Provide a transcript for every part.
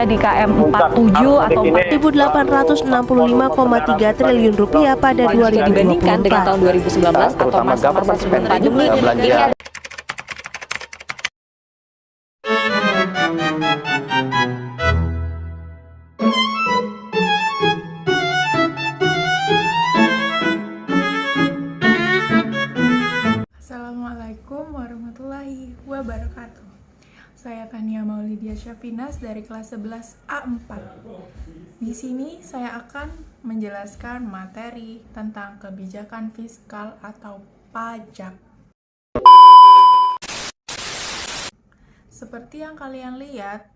di KM 47 atau 4.865,3 triliun rupiah pada 2024 dibandingkan dengan tahun 2019 atau masa-masa sebelum pandemi. belanja. Assalamualaikum warahmatullahi wabarakatuh. Saya Tania Maulidia Syafinas dari kelas 11 A4. Di sini saya akan menjelaskan materi tentang kebijakan fiskal atau pajak. Seperti yang kalian lihat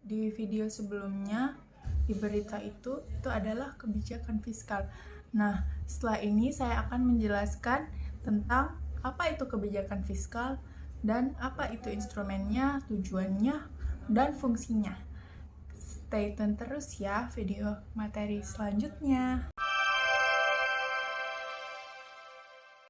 di video sebelumnya, di berita itu adalah kebijakan fiskal. Nah, setelah ini saya akan menjelaskan tentang apa itu kebijakan fiskal dan apa itu instrumennya, tujuannya, dan fungsinya. Stay tune terus ya video materi selanjutnya.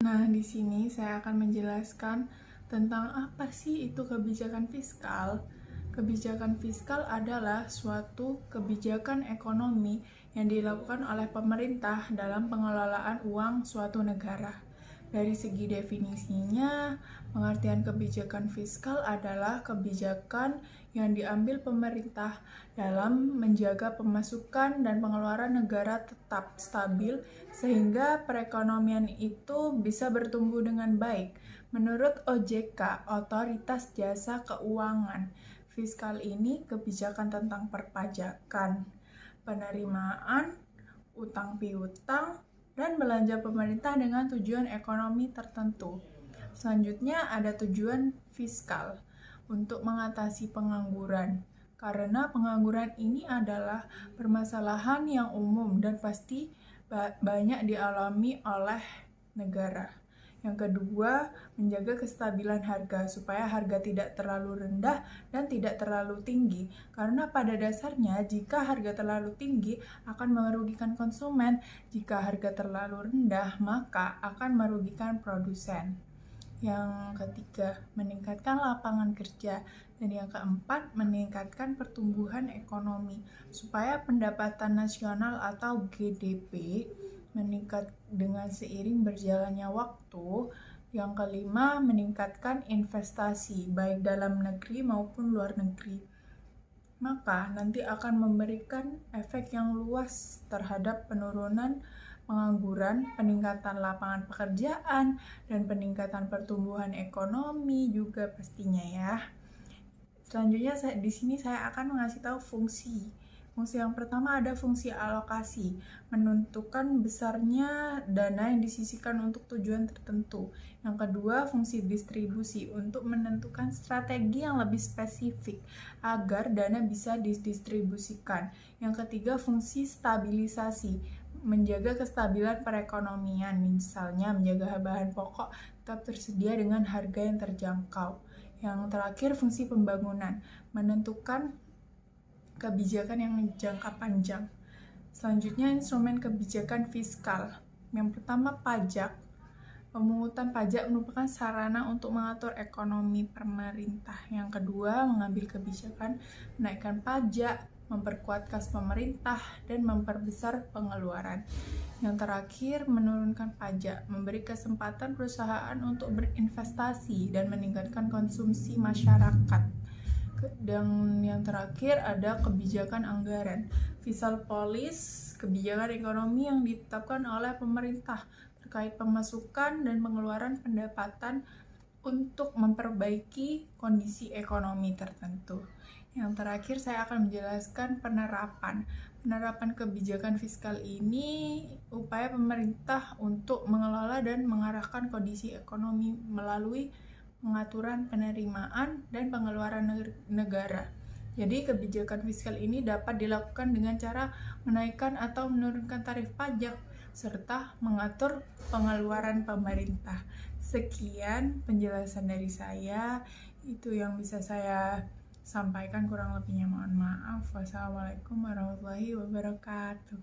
Nah, di sini saya akan menjelaskan tentang apa sih itu kebijakan fiskal. Kebijakan fiskal adalah suatu kebijakan ekonomi yang dilakukan oleh pemerintah dalam pengelolaan uang suatu negara. Dari segi definisinya, pengertian kebijakan fiskal adalah kebijakan yang diambil pemerintah dalam menjaga pemasukan dan pengeluaran negara tetap stabil sehingga perekonomian itu bisa bertumbuh dengan baik. Menurut OJK, Otoritas Jasa Keuangan, fiskal ini kebijakan tentang perpajakan, penerimaan, utang piutang, dan belanja pemerintah dengan tujuan ekonomi tertentu. Selanjutnya ada tujuan fiskal untuk mengatasi pengangguran. Karena pengangguran ini adalah permasalahan yang umum dan pasti banyak dialami oleh negara. Yang kedua, menjaga kestabilan harga supaya harga tidak terlalu rendah dan tidak terlalu tinggi. Karena pada dasarnya jika harga terlalu tinggi akan merugikan konsumen, jika harga terlalu rendah maka akan merugikan produsen. Yang ketiga, meningkatkan lapangan kerja. Dan yang keempat, meningkatkan pertumbuhan ekonomi supaya pendapatan nasional atau GDP meningkat dengan seiring berjalannya waktu. Yang kelima, meningkatkan investasi baik dalam negeri maupun luar negeri. Maka nanti akan memberikan efek yang luas terhadap penurunan pengangguran, peningkatan lapangan pekerjaan, dan peningkatan pertumbuhan ekonomi juga pastinya ya. Selanjutnya di sini saya akan mengasih tahu fungsi. Fungsi yang pertama ada fungsi alokasi, menentukan besarnya dana yang disisihkan untuk tujuan tertentu. Yang kedua, fungsi distribusi, untuk menentukan strategi yang lebih spesifik agar dana bisa didistribusikan. Yang ketiga, fungsi stabilisasi, menjaga kestabilan perekonomian, misalnya menjaga bahan pokok tetap tersedia dengan harga yang terjangkau. Yang terakhir, fungsi pembangunan, menentukan kebijakan yang jangka panjang. Selanjutnya, instrumen kebijakan fiskal. Yang pertama, pajak. Pemungutan pajak merupakan sarana untuk mengatur ekonomi pemerintah. Yang kedua, mengambil kebijakan menaikkan pajak, memperkuat kas pemerintah, dan memperbesar pengeluaran. Yang terakhir, menurunkan pajak, memberi kesempatan perusahaan untuk berinvestasi dan meningkatkan konsumsi masyarakat. Dan yang terakhir ada kebijakan anggaran, fiscal policy, kebijakan ekonomi yang ditetapkan oleh pemerintah terkait pemasukan dan pengeluaran pendapatan untuk memperbaiki kondisi ekonomi tertentu. Yang terakhir saya akan menjelaskan penerapan kebijakan fiskal ini, upaya pemerintah untuk mengelola dan mengarahkan kondisi ekonomi melalui pengaturan penerimaan dan pengeluaran negara. Jadi kebijakan fiskal ini dapat dilakukan dengan cara menaikkan atau menurunkan tarif pajak serta mengatur pengeluaran pemerintah. Sekian penjelasan dari saya, itu yang bisa saya sampaikan, kurang lebihnya mohon maaf. Wassalamualaikum warahmatullahi wabarakatuh.